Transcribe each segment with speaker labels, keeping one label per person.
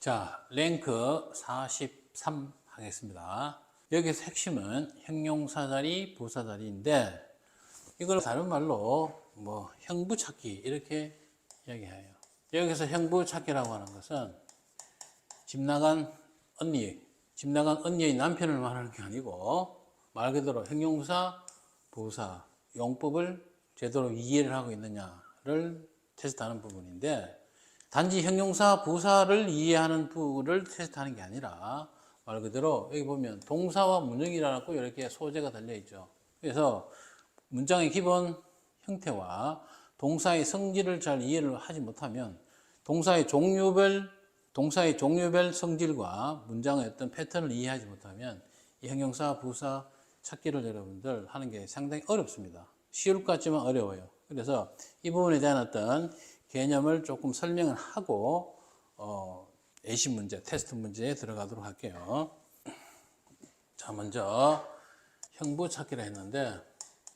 Speaker 1: 자, 랭크 43 하겠습니다. 여기서 핵심은 형용사 자리, 부사 자리인데 이걸 다른 말로 형부 찾기 이렇게 이야기해요. 여기서 형부 찾기라고 하는 것은 집 나간 언니의 남편을 말하는 게 아니고 말 그대로 형용사, 부사, 용법을 제대로 이해를 하고 있느냐를 테스트하는 부분인데 단지 형용사, 부사를 이해하는 부분을 테스트하는 게 아니라 말 그대로 여기 보면 동사와 문형이라고 이렇게 소재가 달려 있죠. 그래서 문장의 기본 형태와 동사의 성질을 잘 이해를 하지 못하면 동사의 종류별 성질과 문장의 어떤 패턴을 이해하지 못하면 이 형용사, 부사 찾기를 여러분들 하는 게 상당히 어렵습니다. 쉬울 것 같지만 어려워요. 그래서 이 부분에 대한 어떤 개념을 조금 설명을 하고 예시 문제, 테스트 문제에 들어가도록 할게요. 자, 먼저 형부 찾기를 했는데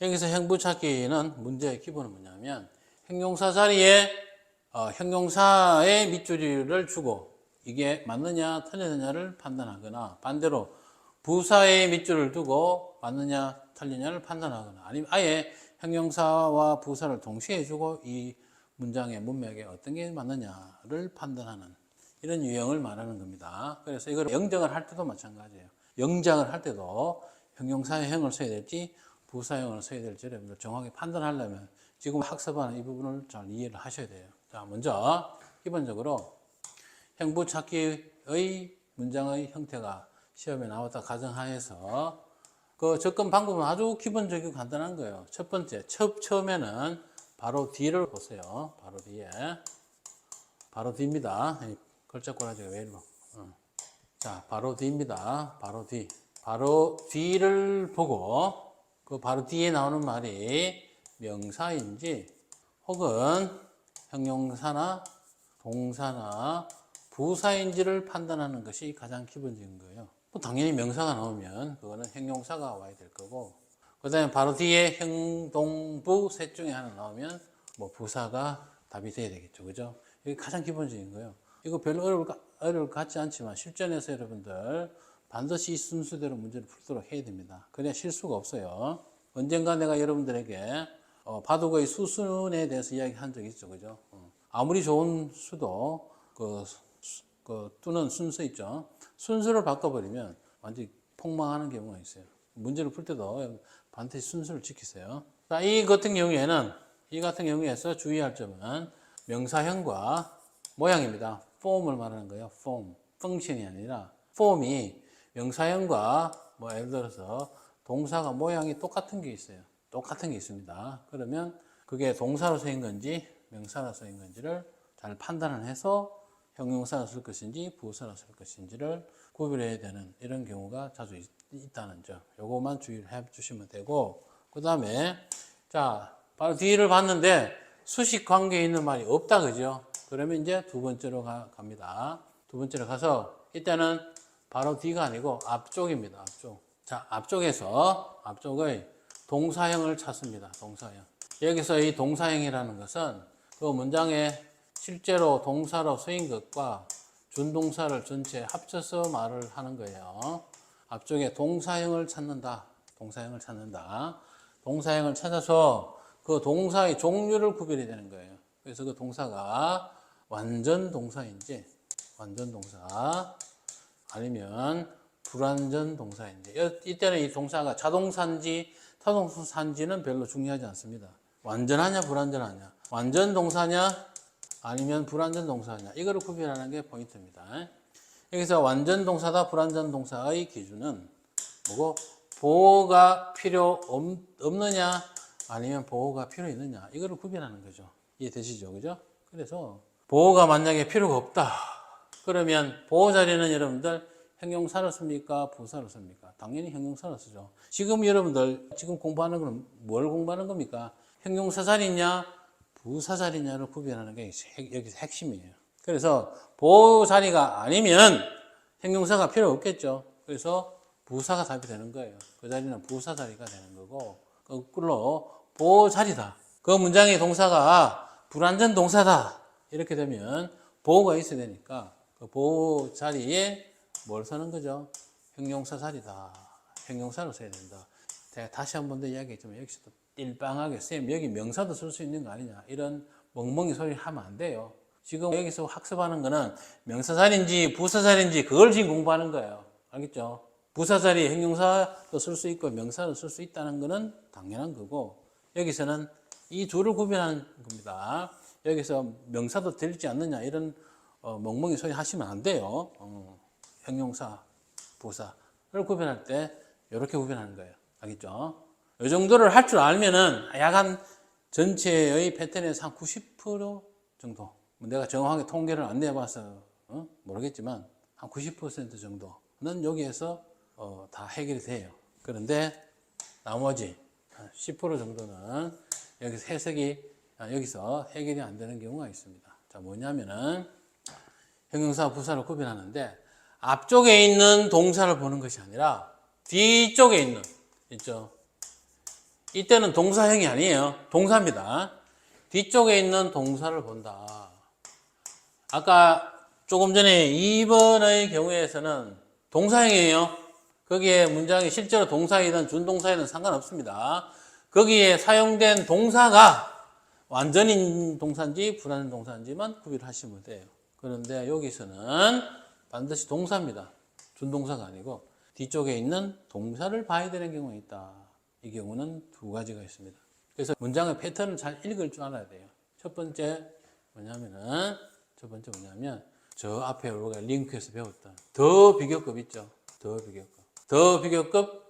Speaker 1: 여기서 형부 찾기는 문제의 기본은 뭐냐면 형용사 자리에 형용사의 밑줄을 주고 이게 맞느냐 틀리느냐를 판단하거나 반대로 부사의 밑줄을 두고 맞느냐 틀리느냐를 판단하거나 아니면 아예 형용사와 부사를 동시에 주고 이 문장의 문맥에 어떤 게 맞느냐를 판단하는 이런 유형을 말하는 겁니다. 그래서 이걸 영정을 할 때도 마찬가지예요. 영장을 할 때도 형용사의 형을 써야 될지 부사형을 써야 될지 여러분들 정확히 판단하려면 지금 학습하는 이 부분을 잘 이해를 하셔야 돼요. 자, 먼저 기본적으로 형부 찾기의 문장의 형태가 시험에 나왔다 가정하에서 그 접근 방법은 아주 기본적이고 간단한 거예요. 첫 번째, 처음에는 바로 뒤를 보세요. 바로 뒤에. 바로 뒤입니다. 걸작골하지가 왜 이러노? 자, 바로 뒤입니다. 바로 뒤. 바로 뒤를 보고 그 바로 뒤에 나오는 말이 명사인지 혹은 형용사나 동사나 부사인지를 판단하는 것이 가장 기본적인 거예요. 당연히 명사가 나오면 그거는 형용사가 와야 될 거고 그 다음에 바로 뒤에 형동부 셋 중에 하나 나오면 부사가 답이 돼야 되겠죠. 그죠? 이게 가장 기본적인 거예요. 이거 별로 어려울 것 같지 않지만 실전에서 여러분들 반드시 이 순서대로 문제를 풀도록 해야 됩니다. 그래야 실수가 없어요. 언젠가 내가 여러분들에게 바둑의 수순에 대해서 이야기한 적이 있죠. 그죠? 아무리 좋은 수도 뜨는 순서 있죠. 순서를 바꿔버리면 완전히 폭망하는 경우가 있어요. 문제를 풀 때도 반드시 순서를 지키세요. 자, 이 같은 경우에서 주의할 점은 명사형과 모양입니다. 폼을 말하는 거예요. 폼. 펑션이 아니라 폼이 명사형과 예를 들어서 동사가 모양이 똑같은 게 있어요. 똑같은 게 있습니다. 그러면 그게 동사로 쓰인 건지 명사로 쓰인 건지를 잘 판단을 해서 형용사로 쓸 것인지 부사로 쓸 것인지를 구별해야 되는 이런 경우가 자주 있다는 점. 요것만 주의를 해 주시면 되고 그 다음에 자 바로 뒤를 봤는데 수식 관계에 있는 말이 없다. 그죠? 그러면 이제 두 번째로 갑니다. 두 번째로 가서 이때는 바로 뒤가 아니고 앞쪽입니다. 앞쪽. 자, 앞쪽의 동사형을 찾습니다. 동사형. 여기서 이 동사형이라는 것은 그 문장에 실제로 동사로 쓰인 것과 준동사를 전체 합쳐서 말을 하는 거예요. 앞쪽에 동사형을 찾는다. 동사형을 찾아서 그 동사의 종류를 구별해야 되는 거예요. 그래서 그 동사가 완전 동사인지, 완전 동사, 아니면 불완전 동사인지. 이때는 이 동사가 자동사인지 타동사인지는 별로 중요하지 않습니다. 완전하냐, 불완전하냐. 완전 동사냐, 아니면 불완전 동사냐. 이거를 구별하는 게 포인트입니다. 여기서 완전 동사다, 불완전 동사의 기준은 뭐고? 보호가 필요 없느냐, 아니면 보호가 필요 있느냐. 이거를 구별하는 거죠. 이해되시죠? 그죠? 그래서 보호가 만약에 필요가 없다. 그러면 보호 자리는 여러분들 형용사로 씁니까? 부사로 씁니까? 당연히 형용사로 쓰죠. 지금 여러분들 지금 공부하는 건 뭘 공부하는 겁니까? 형용사 자리냐, 부사 자리냐를 구별하는 게 여기서 핵심이에요. 그래서 보호 자리가 아니면 형용사가 필요 없겠죠. 그래서 부사가 답이 되는 거예요. 그 자리는 부사 자리가 되는 거고 거꾸로 보호 자리다. 그 문장의 동사가 불완전 동사다. 이렇게 되면 보호가 있어야 되니까 그 보호 자리에 뭘 쓰는 거죠? 형용사 자리다. 형용사를 써야 된다. 제가 다시 한 번 더 이야기했지만 여기서도 일방하게 쌤 여기 명사도 쓸 수 있는 거 아니냐 이런 멍멍이 소리 하면 안 돼요. 지금 여기서 학습하는 거는 명사 자리인지 부사 자리인지 그걸 지금 공부하는 거예요. 알겠죠? 부사 자리에 형용사도 쓸 수 있고 명사도 쓸 수 있다는 거는 당연한 거고 여기서는 이 둘을 구별하는 겁니다. 여기서 명사도 될지 않느냐 이런 멍멍이 소리 하시면 안 돼요. 형용사, 부사를 구별할 때 이렇게 구별하는 거예요. 알겠죠? 이 정도를 할 줄 알면은 약간 전체의 패턴에서 한 90% 정도 내가 정확하게 통계를 안 내봐서 모르겠지만 한 90% 정도는 여기에서 다 해결이 돼요. 그런데 나머지 10% 정도는 여기서 해결이 안 되는 경우가 있습니다. 자, 뭐냐면은 형용사, 부사를 구별하는데 앞쪽에 있는 동사를 보는 것이 아니라 뒤쪽에 있는 있죠. 이때는 동사형이 아니에요. 동사입니다. 뒤쪽에 있는 동사를 본다. 아까 조금 전에 2번의 경우에서는 동사형이에요. 거기에 문장이 실제로 동사이든 준동사이든 상관없습니다. 거기에 사용된 동사가 완전인 동사인지 불완전 동사인지만 구별하시면 돼요. 그런데 여기서는 반드시 동사입니다. 준동사가 아니고 뒤쪽에 있는 동사를 봐야 되는 경우가 있다. 이 경우는 두 가지가 있습니다. 그래서 문장의 패턴을 잘 읽을 줄 알아야 돼요. 첫 번째 뭐냐면 저 앞에 우리가 링크에서 배웠던 더 비교급 있죠. 더 비교급.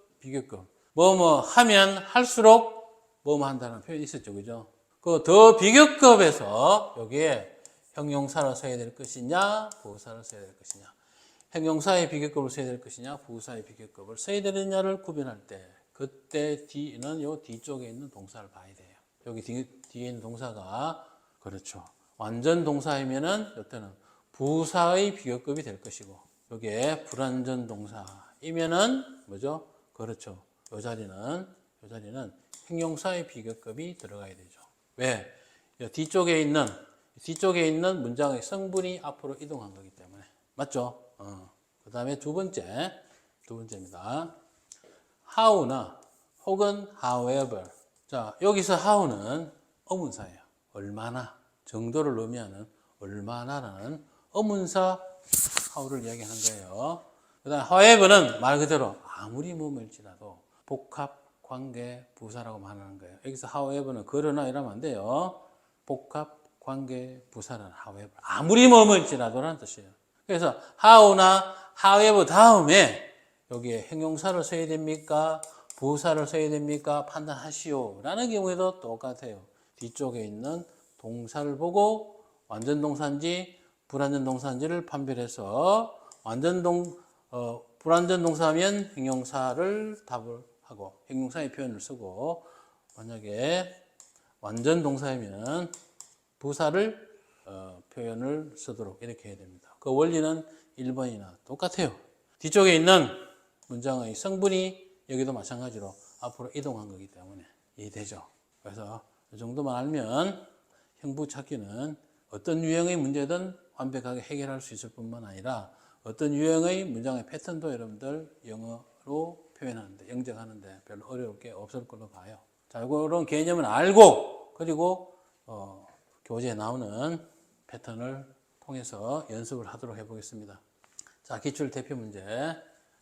Speaker 1: 뭐뭐 하면 할수록 뭐뭐 한다는 표현이 있었죠. 그죠? 그 더 비교급에서 여기에 형용사를 써야 될 것이냐, 부사를 써야 될 것이냐. 형용사의 비교급을 써야 될 것이냐, 부사의 비교급을 써야 되느냐를 구별할 때 그때 D는 요 뒤쪽에 있는 동사를 봐야 돼요. 여기 뒤에 있는 동사가 그렇죠. 완전 동사이면은 이때는 부사의 비교급이 될 것이고 여기에 불완전 동사이면은 뭐죠? 그렇죠. 요 자리는 형용사의 비교급이 들어가야 되죠. 왜? 뒤쪽에 있는 문장의 성분이 앞으로 이동한 거기 때문에. 맞죠? 그 다음에 두 번째입니다. how나 혹은 however. 자, 여기서 how는 어문사예요. 얼마나 정도를 의미하는 얼마나라는 어문사 how를 이야기하는 거예요. 그 다음 however는 말 그대로 아무리 뭐일지라도 복합 관계 부사라고 말하는 거예요. 여기서 however는 그러나 이러면 안 돼요. 복합 관계 부사는 however 아무리 뭐일지라도라는 뜻이에요. 그래서 how나 however 다음에 여기에 형용사를 써야 됩니까? 부사를 써야 됩니까? 판단하시오 라는 경우에도 똑같아요. 뒤쪽에 있는 동사를 보고 완전 동사인지 불완전 동사인지를 판별해서 불완전 동사면 형용사를 답을 하고 형용사의 표현을 쓰고 만약에 완전 동사이면 부사를 표현을 쓰도록 이렇게 해야 됩니다. 그 원리는 1번이나 똑같아요. 뒤쪽에 있는 문장의 성분이 여기도 마찬가지로 앞으로 이동한 거기 때문에 이해되죠. 그래서 이 정도만 알면 형부 찾기는 어떤 유형의 문제든 완벽하게 해결할 수 있을 뿐만 아니라 어떤 유형의 문장의 패턴도 여러분들 영어로 표현하는데 영작하는데 별로 어려울 게 없을 걸로 봐요. 자, 이런 개념을 알고 그리고 교재에 나오는 패턴을 통해서 연습을 하도록 해보겠습니다. 자, 기출 대표 문제.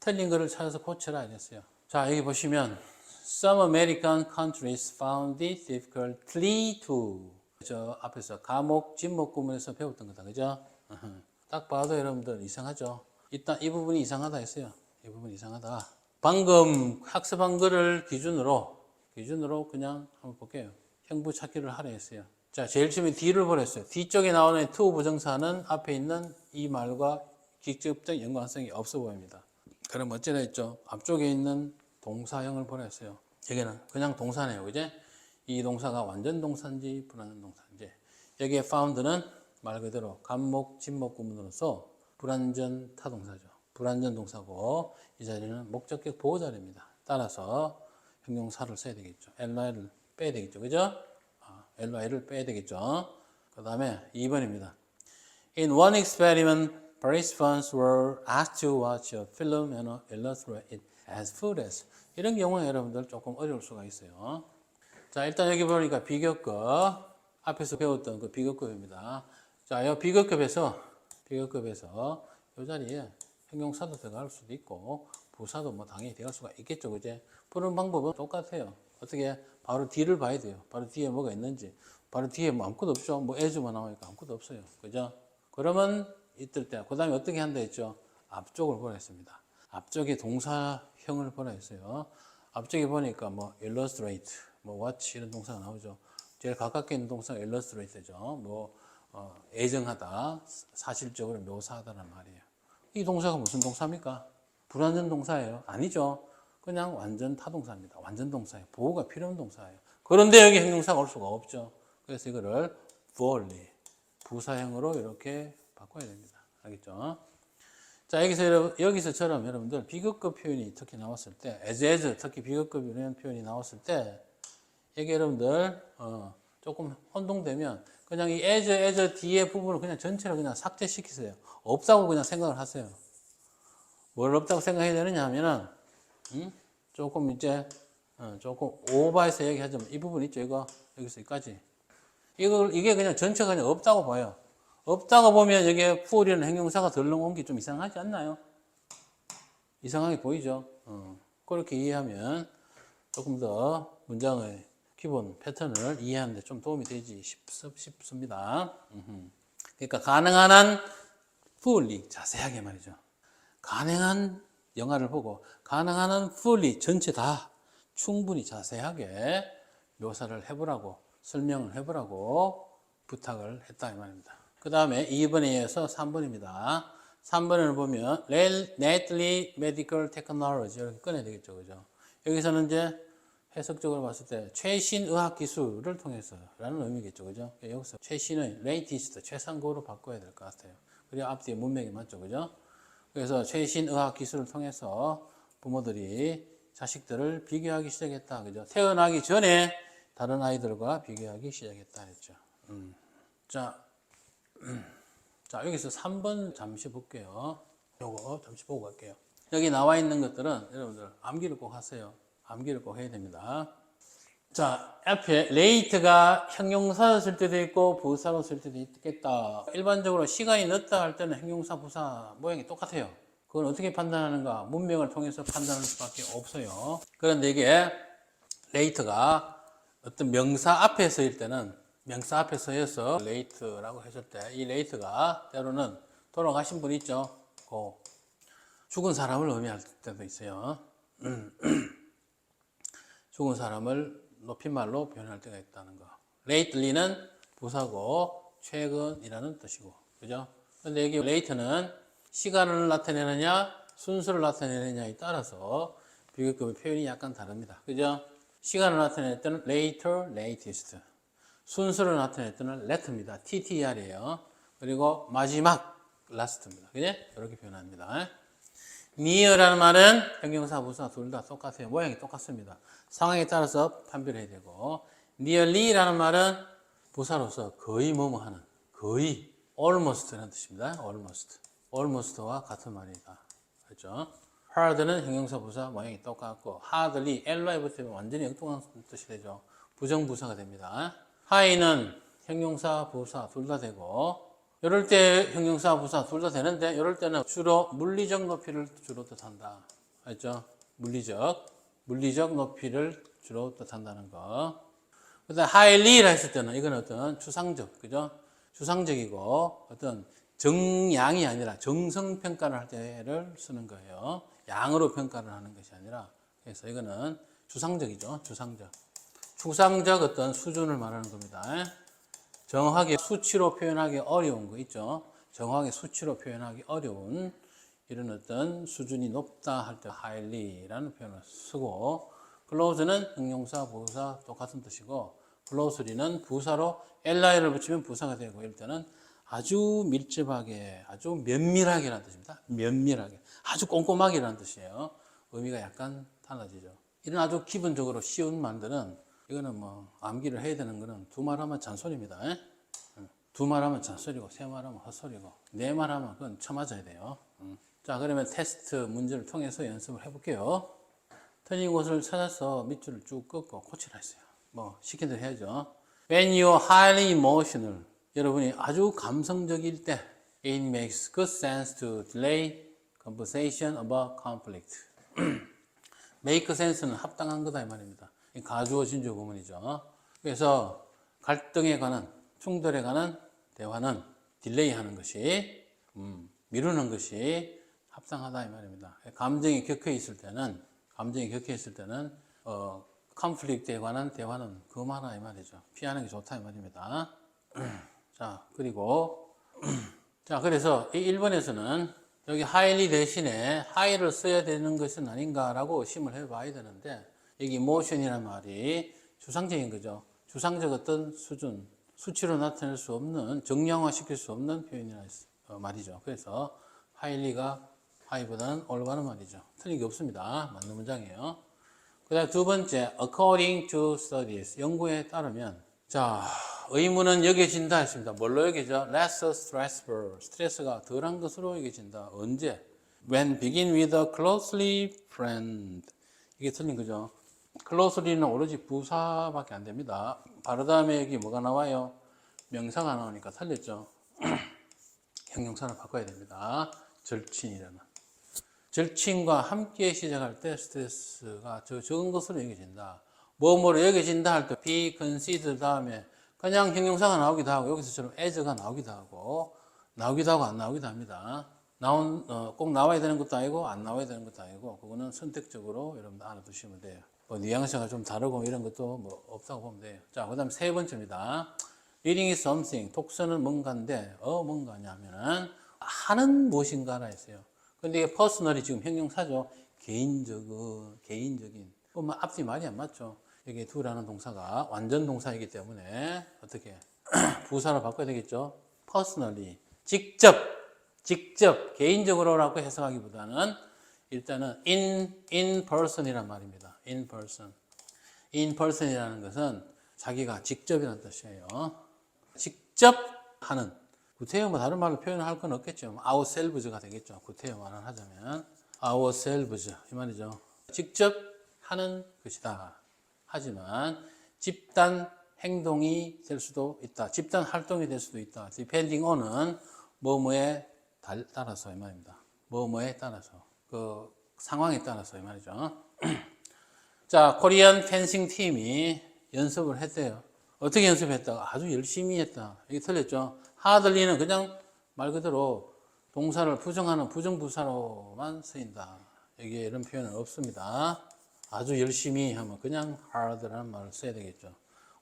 Speaker 1: 틀린 거를 찾아서 고쳐라 이랬어요. 자, 여기 보시면 Some American countries found it difficultly to 저 앞에서 가목, 진목 구문에서 배웠던 거다. 그죠? 딱 봐도 여러분들 이상하죠? 일단 이 부분이 이상하다 했어요. 이 부분이 이상하다. 방금 학습한 거를 기준으로 그냥 한번 볼게요. 형부 찾기를 하려 했어요. 자, 제일 처음에 D를 보냈어요. 뒤쪽에 나오는 to 부정사는 앞에 있는 이 말과 직접적 연관성이 없어 보입니다. 그럼 어찌나 했죠? 앞쪽에 있는 동사형을 보냈어요. 여기는 그냥 동사네요. 그제? 이 동사가 완전 동사인지 불완전 동사인지. 여기에 found는 말 그대로 간목, 진목 구문으로서 불완전 타동사죠. 불완전 동사고 이 자리는 목적격 보호 자리입니다. 따라서 형용사를 써야 되겠죠. ly를 빼야 되겠죠. 그죠? ly를 빼야 되겠죠. 그 다음에 2번입니다. In one experiment, participants were asked to watch a film and illustrate it as footage. 이런 경우에 여러분들 조금 어려울 수가 있어요. 자, 일단 여기 보니까 비교급, 앞에서 배웠던 그 비교급입니다. 자, 이 비교급에서 이 자리에 형용사도 들어갈 수도 있고 부사도 뭐 당연히 들어갈 수가 있겠죠. 그제? 푸는 방법은 똑같아요. 어떻게? 바로 뒤를 봐야 돼요. 바로 뒤에 뭐가 있는지. 바로 뒤에 뭐 아무것도 없죠. 뭐 as만 나오니까 아무것도 없어요. 그죠? 그러면 이럴 때, 그 다음에 어떻게 한다 했죠? 앞쪽을 보라 했습니다. 앞쪽에 동사형을 보라 했어요. 앞쪽에 보니까 뭐 illustrate, 뭐 watch 이런 동사가 나오죠. 제일 가깝게 있는 동사가 illustrate죠. 뭐 애정하다, 사실적으로 묘사하다는 말이에요. 이 동사가 무슨 동사입니까? 불완전 동사예요? 아니죠. 그냥 완전 타동사입니다. 완전 동사예요. 보호가 필요한 동사예요. 그런데 여기 형용사가 올 수가 없죠. 그래서 이거를 fully, 부사형으로 이렇게 바꿔야 됩니다. 알겠죠? 자, 여기서처럼 여러분들 비급급 표현이 특히 나왔을 때, as, 특히 비급급 이런 표현이 나왔을 때, 이게 여러분들, 조금 혼동되면, 그냥 이 as 뒤에 부분을 그냥 전체를 그냥 삭제시키세요. 없다고 그냥 생각을 하세요. 뭘 없다고 생각해야 되느냐 하면은, 조금 이제, 조금 오버해서 얘기하자면, 이 부분 있죠, 이거? 여기서 여기까지. 이게 그냥 전체가 그냥 없다고 봐요. 없다고 보면 여기에 full이라는 형용사가 덜렁 게 좀 이상하지 않나요? 이상하게 보이죠? 그렇게 이해하면 조금 더 문장의 기본 패턴을 이해하는 데 좀 도움이 되지 싶습니다. 그러니까 가능한 한 fully, 자세하게 말이죠. 가능한 영화를 보고 가능한 한 fully, 전체 다 충분히 자세하게 묘사를 해보라고, 설명을 해보라고 부탁을 했다 이 말입니다. 그 다음에 2번에 이어서 3번입니다. 3번을 보면 lately medical technology 이렇게 꺼내야 되겠죠, 그죠? 여기서는 이제 해석적으로 봤을 때 최신 의학 기술을 통해서라는 의미겠죠, 그죠? 여기서 최신의 latest 최상급으로 바꿔야 될 것 같아요. 그리고 앞뒤에 문맥이 맞죠, 그죠? 그래서 최신 의학 기술을 통해서 부모들이 자식들을 비교하기 시작했다, 그죠? 태어나기 전에 다른 아이들과 비교하기 시작했다 했죠. 자, 여기서 3번 잠시 볼게요. 요거 잠시 보고 갈게요. 여기 나와 있는 것들은 여러분들 암기를 꼭 하세요. 암기를 꼭 해야 됩니다. 자, 앞에 late가 형용사로 쓸 때도 있고 부사로 쓸 때도 있겠다. 일반적으로 시간이 늦다 할 때는 형용사, 부사 모양이 똑같아요. 그걸 어떻게 판단하는가? 문맥을 통해서 판단할 수밖에 없어요. 그런데 이게 late가 어떤 명사 앞에 서일 때는 명사 앞에 서여서 late라고 했을 때 이 late가 때로는 돌아가신 분 있죠. 죽은 사람을 의미할 때도 있어요. 죽은 사람을 높임말로 표현할 때가 있다는 거. lately는 부사고 최근이라는 뜻이고, 그죠? 근데 여기 late는 시간을 나타내느냐 순서를 나타내느냐에 따라서 비교급의 표현이 약간 다릅니다. 그죠? 시간을 나타낼 때는 later, latest. 순서를 나타낼 때는 latter입니다. TTR이에요. 그리고 마지막, last입니다. 그죠? 이렇게 표현합니다. near라는 말은 형용사, 부사 둘 다 똑같아요. 모양이 똑같습니다. 상황에 따라서 판별해야 되고, nearly라는 말은 부사로서 거의 뭐뭐 하는, 거의 almost라는 뜻입니다. almost와 같은 말이다. 그렇죠? hard는 형용사, 부사 모양이 똑같고, hardly, ly 붙으면 완전히 엉뚱한 뜻이 되죠. 부정부사가 됩니다. high는 형용사, 부사 둘 다 되고, 이럴 때 형용사, 부사 둘 다 되는데 이럴 때는 주로 물리적 높이를 주로 뜻한다. 알죠? 물리적 높이를 주로 뜻한다는 거. 그다음 highly라 했을 때는 이건 어떤 추상적, 그죠? 추상적이고 어떤 정량이 아니라 정성 평가를 할 때를 쓰는 거예요. 양으로 평가를 하는 것이 아니라 그래서 이거는 추상적이죠. 추상적 어떤 수준을 말하는 겁니다. 정확하게 수치로 표현하기 어려운 거 있죠. 정확하게 수치로 표현하기 어려운 이런 어떤 수준이 높다 할 때 highly라는 표현을 쓰고, close는 형용사, 부사 똑같은 뜻이고, closely는 부사로 ly를 붙이면 부사가 되고, 이럴 때는 아주 밀접하게, 아주 면밀하게라는 뜻입니다. 면밀하게, 아주 꼼꼼하게라는 뜻이에요. 의미가 약간 달라지죠. 이런 아주 기본적으로 쉬운 말들은 이거는 뭐 암기를 해야 되는 거는 두 말 하면 잔소리입니다. 두 말하면 잔소리고, 세 말하면 헛소리고, 네 말하면 그건 쳐맞아야 돼요. 자, 그러면 테스트 문제를 통해서 연습을 해볼게요. 틀린 곳을 찾아서 밑줄을 쭉 긋고 고치라 했어요. 뭐 시킨 대로 해야죠. When you're highly emotional, 여러분이 아주 감성적일 때, it makes good sense to delay conversation about conflict. make sense는 합당한 거다 이 말입니다. 가주어 진주 구문이죠. 그래서 갈등에 관한, 충돌에 관한 대화는 딜레이 하는 것이, 미루는 것이 합당하다 이 말입니다. 감정이 격해 있을 때는 컨플릭트에 관한 대화는 금하라 이 말이죠. 피하는 게 좋다 이 말입니다. 자, 그리고 자, 그래서 이 1번에서는 여기 highly 대신에 high를 써야 되는 것은 아닌가라고 의심을 해봐야 되는데, 여기 emotion이라는 말이 추상적인 거죠. 추상적 어떤 수준, 수치로 나타낼 수 없는, 정량화시킬 수 없는 표현이라 말이죠. 그래서 highly가 high보다는 올바른 말이죠. 틀린 게 없습니다. 맞는 문장이에요. 그 다음 두 번째, according to studies, 연구에 따르면, 자, 의무는 여겨진다 했습니다. 뭘로 여겨져? less stressful, 스트레스가 덜한 것으로 여겨진다. 언제? when begin with a closely friend. 이게 틀린 거죠. closely는 오로지 부사밖에 안 됩니다. 바로 다음에 여기 뭐가 나와요? 명사가 나오니까 틀렸죠. 형용사를 바꿔야 됩니다. 절친이라는. 절친과 함께 시작할 때 스트레스가 적은 것으로 여겨진다. 뭐뭐로 여겨진다 할 때 be considered 다음에 그냥 형용사가 나오기도 하고 여기서처럼 as가 나오기도 하고 안 나오기도 합니다. 꼭 나와야 되는 것도 아니고 안 나와야 되는 것도 아니고 그거는 선택적으로 여러분들 알아두시면 돼요. 뭐 뉘앙스가 좀 다르고 이런 것도 뭐 없다고 보면 돼요. 자, 그 다음 세 번째입니다. reading is something. 독서는 뭔가인데 뭔가냐 하면은 하는 무엇인가라 했어요. 근데 이게 personally 지금 형용사죠. 개인적인. 뭐 앞뒤 말이 안 맞죠. 여기 do라는 동사가 완전 동사이기 때문에 어떻게 부사로 바꿔야 되겠죠. personally. 직접 개인적으로라고 해석하기보다는 일단은 in person이란 말입니다. in person이라는 것은 자기가 직접이라는 뜻이에요. 직접 하는. 구태여 뭐 다른 말로 표현할 건 없겠죠. ourselves가 되겠죠. 구태여 말을 하자면 ourselves 이 말이죠. 직접 하는 것이다. 하지만 집단 행동이 될 수도 있다. 집단 활동이 될 수도 있다. depending on은 뭐뭐에 따라서 이 말입니다. 뭐뭐에 따라서 그 상황에 따라서 이 말이죠. 자, 코리안 펜싱 팀이 연습을 했대요. 어떻게 연습했다? 아주 열심히 했다. 이게 틀렸죠. hardly는 그냥 말 그대로 동사를 부정하는 부정부사로만 쓰인다. 여기에 이런 표현은 없습니다. 아주 열심히 하면 그냥 hard라는 말을 써야 되겠죠.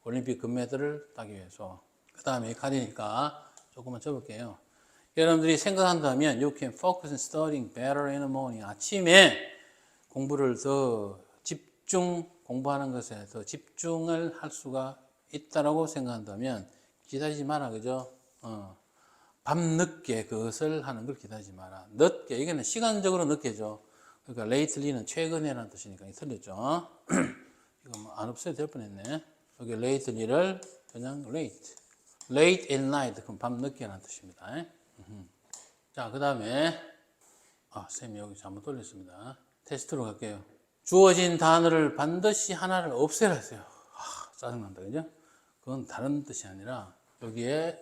Speaker 1: 올림픽 금메달을 따기 위해서. 그 다음에 카드니까 조금만 접을게요. 여러분들이 생각한다면 you can focus on studying better in the morning. 아침에 공부를 더 공부하는 것에 더 집중을 할 수가 있다라고 생각한다면 기다리지 마라, 그죠? 밤늦게 그것을 하는 걸 기다리지 마라. 늦게, 이거는 시간적으로 늦게죠. 그러니까 lately는 최근에라는 뜻이니까 틀렸죠. 이거 뭐 안 없어도 될 뻔했네. 여기 lately를 그냥 late at night, 그럼 밤늦게라는 뜻입니다. 자, 그 다음에 쌤이 여기 잘못 돌렸습니다. 테스트로 갈게요. 주어진 단어를 반드시 하나를 없애라 했어요. 짜증난다, 그죠? 그건 다른 뜻이 아니라 여기에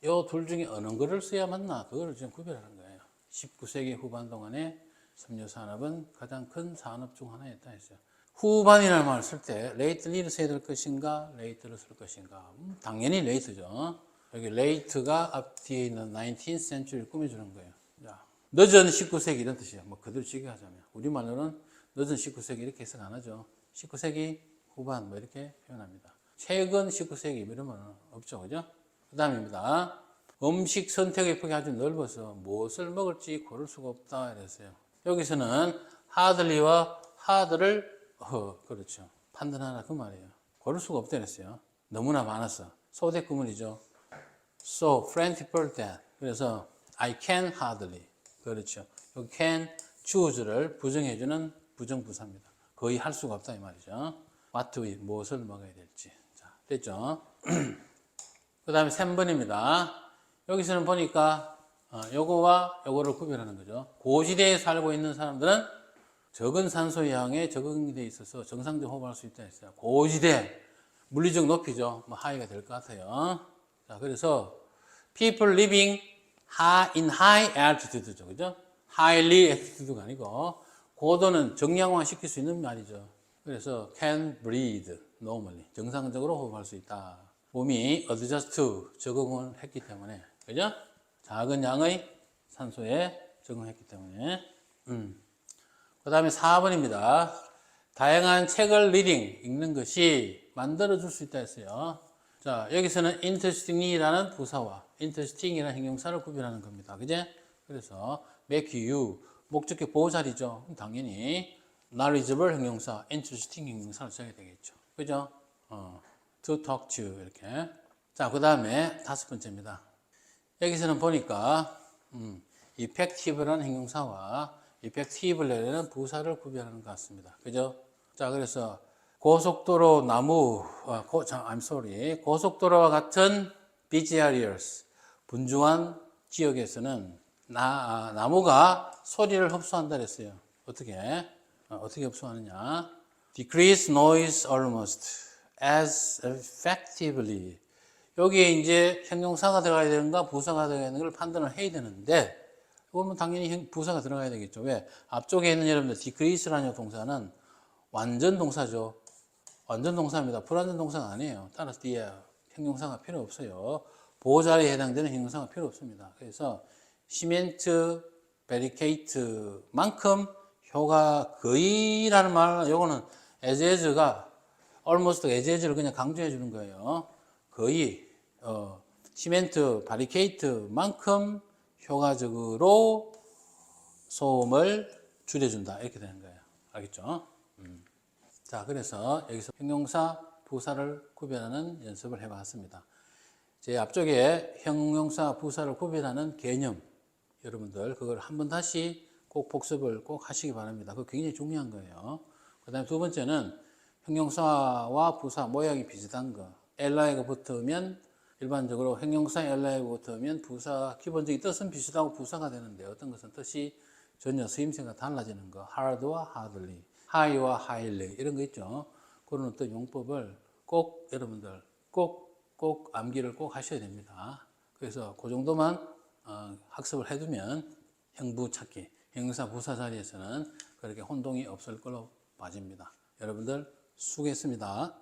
Speaker 1: 이 둘 중에 어느 거를 써야 맞나 그거를 지금 구별하는 거예요. 19세기 후반 동안에 섬유 산업은 가장 큰 산업 중 하나였다 했어요. 후반이라는 말을 쓸 때 lately를 써야 될 것인가 late를 쓸 것인가. 당연히 late죠. 여기 late가 앞뒤에 있는 19th century를 꾸며주는 거예요. 자, 늦은 19세기 이런 뜻이에요. 뭐 그대로 지게 하자면 우리말로는 늦은 19세기 이렇게 해석 안 하죠. 19세기 후반 뭐 이렇게 표현합니다. 최근 19세기 이런 말은 없죠, 그죠? 그 다음입니다. 음식 선택의 폭이 아주 넓어서 무엇을 먹을지 고를 수가 없다 이랬어요. 여기서는 hardly와 hard를 그렇죠. 판단하라 그 말이에요. 고를 수가 없다 이랬어요. 너무나 많았어. 소대 구문이죠. So plentiful that. 그래서 I can hardly. 그렇죠. 여기 can choose를 부정해주는 부정부사입니다. 거의 할 수가 없다 이 말이죠. what to eat, 무엇을 먹어야 될지. 자, 됐죠? 그 다음에 3번입니다. 여기서는 보니까 요거와 요거를 구별하는 거죠. 고지대에 살고 있는 사람들은 적은 산소 양에 적응이 돼 있어서 정상적 호흡할 수 있다 했어요. 고지대 물리적 높이죠. 뭐 하이가 될 것 같아요. 자, 그래서 people living in high altitude죠. 그죠? highly altitude가 아니고 고도는 정량화 시킬 수 있는 말이죠. 그래서 can breathe normally. 정상적으로 호흡할 수 있다. 몸이 adjust to 적응을 했기 때문에. 그죠? 작은 양의 산소에 적응했기 때문에. 그 다음에 4번입니다. 다양한 책을 리딩, 읽는 것이 만들어줄 수 있다 했어요. 자, 여기서는 interesting이라는 부사와 interesting이라는 형용사를 구별하는 겁니다. 그제? 그래서 make you, 목적격 보호자리죠. 당연히 knowledgeable 형용사, interesting 형용사를 써야 되겠죠. 그죠? to talk to 이렇게. 자, 그 다음에 5번째입니다. 여기서는 보니까 effective라는 형용사와 effectively라는 부사를 구별하는 것 같습니다. 그죠? 자, 그래서 고속도로 고속도로와 같은 busy areas, 분주한 지역에서는 나무가 소리를 흡수한다 그랬어요. 어떻게 흡수하느냐? decrease noise almost as effectively. 여기에 이제 형용사가 들어가야 되는가 부사가 들어가야 되는 걸 판단을 해야 되는데 그러면 당연히 부사가 들어가야 되겠죠. 왜? 앞쪽에 있는 여러분들 decrease라는 동사는 완전 동사죠. 완전 동사입니다. 불완전 동사가 아니에요. 따라서 뒤에 형용사가 필요 없어요. 보호자리에 해당되는 형용사가 필요 없습니다. 그래서 시멘트, 베리케이트만큼 효과 거의라는 말, 요거는 as가 almost as를 그냥 강조해 주는 거예요. 거의 시멘트, 바리케이트만큼 효과적으로 소음을 줄여준다 이렇게 되는 거예요. 알겠죠? 자, 그래서 여기서 형용사, 부사를 구별하는 연습을 해봤습니다. 제 앞쪽에 형용사, 부사를 구별하는 개념 여러분들 그걸 한번 다시 꼭 복습을 꼭 하시기 바랍니다. 그거 굉장히 중요한 거예요. 그 다음에 두 번째는 형용사와 부사 모양이 비슷한 거. LI가 붙으면 일반적으로 형용사 LI가 붙으면 부사 기본적인 뜻은 비슷하고 부사가 되는데 어떤 것은 뜻이 전혀 쓰임새가 달라지는 거. hard와 hardly, high와 highly 이런 거 있죠. 그런 어떤 용법을 꼭 여러분들 꼭 암기를 꼭 하셔야 됩니다. 그래서 그 정도만 학습을 해두면 형부 찾기, 형용사 부사 자리에서는 그렇게 혼동이 없을 걸로 봐집니다. 여러분들 수고했습니다.